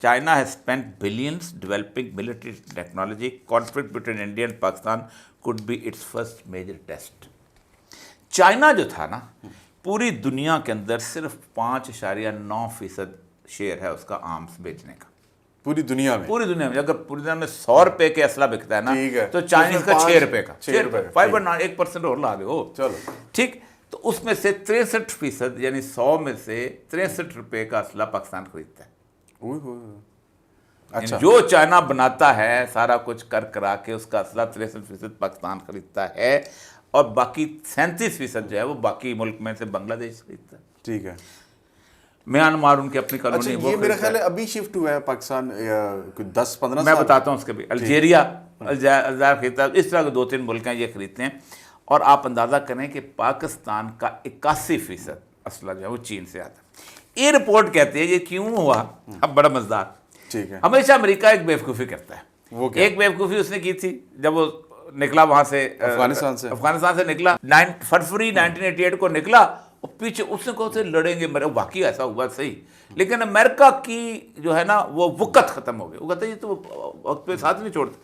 China has spent billions developing military technology. Conflict between India and Pakistan could be its first major test. China जो था ना, पूरी दुनिया के अंदर सिर्फ 5.9% शेयर है उसका आर्म्स बेचने का। पूरी दुनिया में अगर पूरी दुनिया में 100 रुपए के असला बिकता है ना, तो चाइनीज का 6 रुपए का, 5.1% और ला दो। चलो ठीक, तो उसमें से 63% यानी 100 में से 63 रुपए का असला पाकिस्तान खरीदता है। अच्छा, जो चाइना बनाता है सारा कुछ कर करा के उसका असला 63% पाकिस्तान खरीदता है, और बाकी 37% जो है वो बाकी मुल्क में से बांग्लादेश खरीदता है। ठीक है। म्यांमार उनकी अपनी कॉलोनी। अच्छा, ये मेरा ख्याल है अभी शिफ्ट हुआ है पाकिस्तान, 10-15 मैं बताता हूँ उसके भी। अल्जीरिया खरीदता है। इस तरह के 2-3 मुल्क हैं ये खरीदते हैं। और आप अंदाज़ा करें कि पाकिस्तान का 81% असला जो है वो चीन से आता है। ये रिपोर्ट कहती है ये क्यों हुआ। अब बड़ा मज़ेदार, ठीक है, हमेशा अमेरिका एक बेवकूफ़ी करता है। वो क्या? एक बेवकूफ़ी उसने की थी जब वो निकला वहाँ से, अफगानिस्तान से निकला, फरवरी 1988 को निकला, और पीछे उसने कहा से लड़ेंगे मेरे, वाकई ऐसा हुआ सही, लेकिन अमेरिका की जो है ना वो वक़्त ख़त्म हो गई। वो कहते ये तो वक्त पे साथ नहीं छोड़ते।